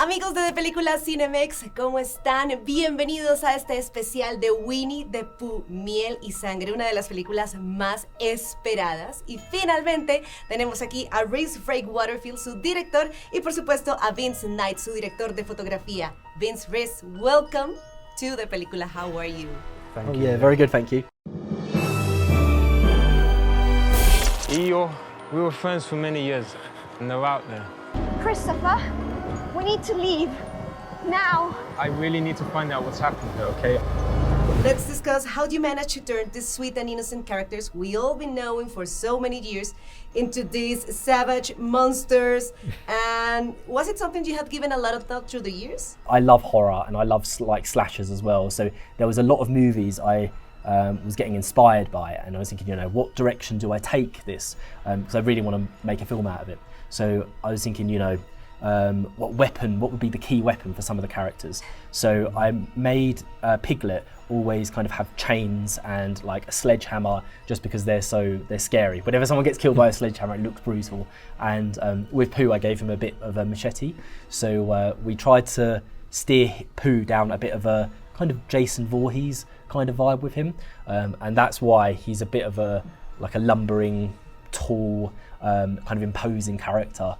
Amigos de Películas Cinemex, ¿cómo están? Bienvenidos a este especial de Winnie the Pooh, Miel y Sangre, una de las películas más esperadas. Y finalmente tenemos aquí a Rhys Waterfield, su director, y por supuesto a Vince Knight, su director de fotografía. Vince, Rhys, welcome to the película. How are you? Thank you. Yeah, very good, thank you. Iyo, we were friends for many years, and they're out there. Christopher, we need to leave. Now. I really need to find out what's happened here, okay? Let's discuss how you manage to turn these sweet and innocent characters we all been knowing for so many years into these savage monsters. And was it something you had given a lot of thought through the years? I love horror and I love like slashers as well. So there was a lot of movies I was getting inspired by, and I was thinking, you know, what direction do I take this? Because I really want to make a film out of it. So I was thinking, you know, what would be the key weapon for some of the characters? So I made Piglet always kind of have chains and like a sledgehammer, just because they're scary. Whenever someone gets killed by a sledgehammer, it looks brutal. And with Pooh, I gave him a bit of a machete. So we tried to steer Pooh down a bit of a kind of Jason Voorhees kind of vibe with him, and that's why he's a bit of a lumbering, tall, kind of imposing character,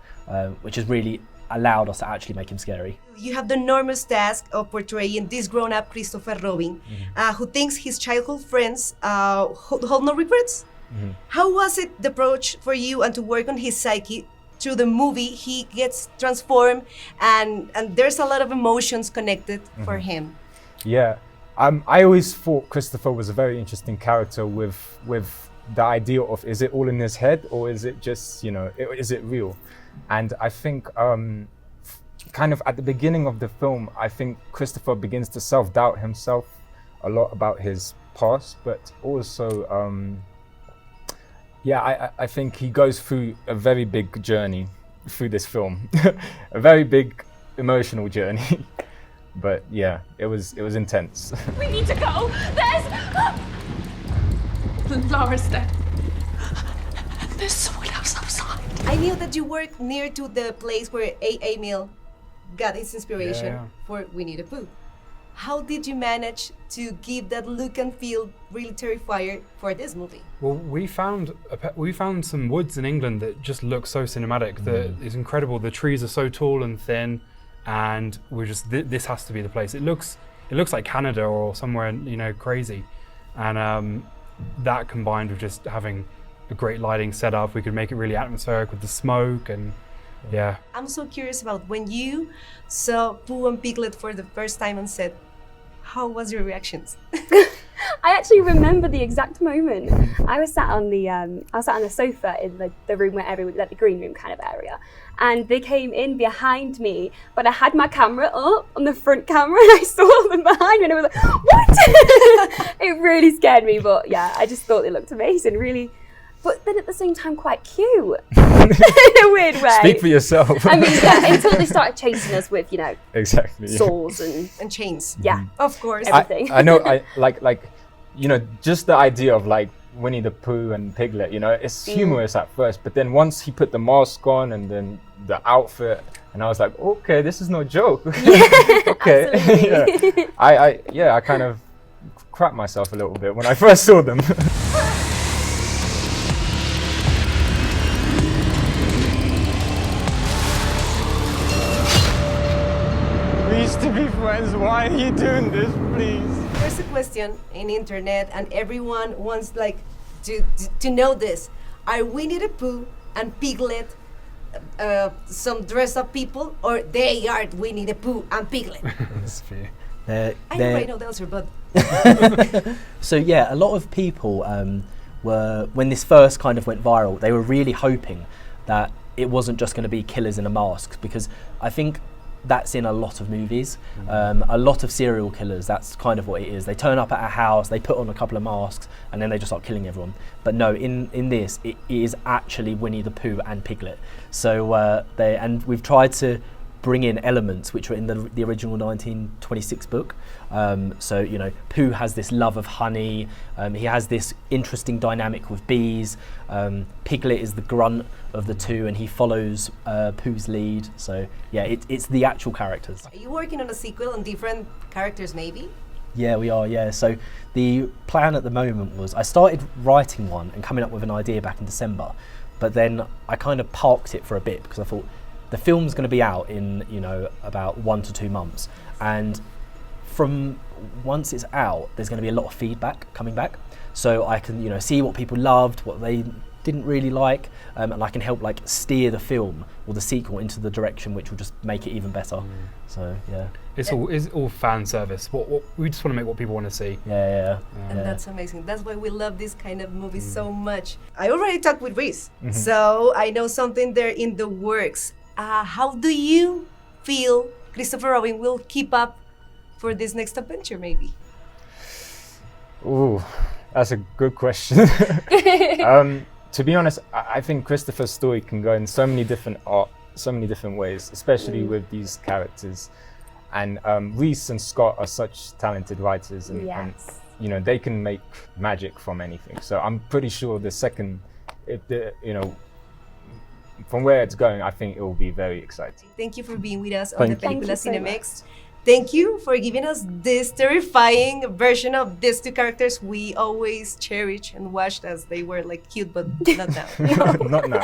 which has really allowed us to actually make him scary. You have the enormous task of portraying this grown-up Christopher Robin, who thinks his childhood friends hold no regrets. How was it the approach for you and to work on his psyche? Through the movie, he gets transformed, and there's a lot of emotions connected for him. Yeah, I always thought Christopher was a very interesting character with the idea of, is it all in his head or is it just, you know, is it real? And I think kind of at the beginning of the film, I think Christopher begins to self-doubt himself a lot about his past, but also, I think he goes through a very big journey through this film, a very big emotional journey. But yeah, it was intense. We need to go. Laura's dead. There's someone else outside. I knew that you worked near to the place where A.A. Milne got his inspiration for Winnie the Pooh. How did you manage to give that look and feel really terrifying for this movie? Well, we found some woods in England that just look so cinematic, that is incredible. The trees are so tall and thin, and we're just this has to be the place. It looks like Canada or somewhere, you know, crazy, and that combined with just having a great lighting setup, we could make it really atmospheric with the smoke. And yeah. I'm so curious about when you saw Pooh and Piglet for the first time on set. How was your reactions? I actually remember the exact moment. I was sat on the sofa in the room where everyone, like the green room kind of area, and they came in behind me, but I had my camera up on the front camera and I saw them behind me and I was like, what? It really scared me, but yeah, I just thought they looked amazing, really. But then at the same time, quite cute in a weird way. Speak for yourself. I mean, yeah, until they started chasing us with, you know, exactly saws and chains. Yeah, of course. Everything. I know. I like, you know, just the idea of like Winnie the Pooh and Piglet. You know, it's humorous at first, but then once he put the mask on and then the outfit, and I was like, okay, this is no joke. Okay. Yeah. I kind of crapped myself a little bit when I first saw them. We used to be friends, why are you doing this, please? There's a question in internet and everyone wants like to know this. Are Winnie the Pooh and Piglet some dressed up people, or they are Winnie the Pooh and Piglet? That's fair. I know the answer, but So yeah, a lot of people were, when this first kind of went viral, they were really hoping that it wasn't just going to be killers in a mask, because I think that's in a lot of movies. A lot of serial killers, that's kind of what it is. They turn up at a house, they put on a couple of masks, and then they just start killing everyone. But no, in this, it is actually Winnie the Pooh and Piglet. So and we've tried to bring in elements which were in the original 1926 book. So, you know, Pooh has this love of honey, he has this interesting dynamic with bees, Piglet is the grunt of the two and he follows Pooh's lead. So yeah, it's the actual characters. Are you working on a sequel on different characters maybe? Yeah, we are, yeah. So the plan at the moment was I started writing one and coming up with an idea back in December, but then I kind of parked it for a bit because I thought the film's going to be out in, you know, about 1 to 2 months, and from once it's out there's going to be a lot of feedback coming back, so I can, you know, see what people loved, what they didn't really like, and I can help like steer the film or the sequel into the direction which will just make it even better. So yeah, it's all fan service. What we just want to make what people want to see. Yeah. And that's amazing. That's why we love this kind of movies so much. I already talked with Reese, so I know something there in the works. How do you feel Christopher Robin will keep up for this next adventure maybe? Ooh, that's a good question. To be honest, I think Christopher's story can go in so many different ways, especially with these characters. And Reese and Scott are such talented writers, and you know, they can make magic from anything. So I'm pretty sure you know, from where it's going, I think it will be very exciting. Thank you for being with us on the Thank Película you so Cinemex. Thank you for giving us this terrifying version of these two characters we always cherished and watched as they were like cute, but not now. Not now.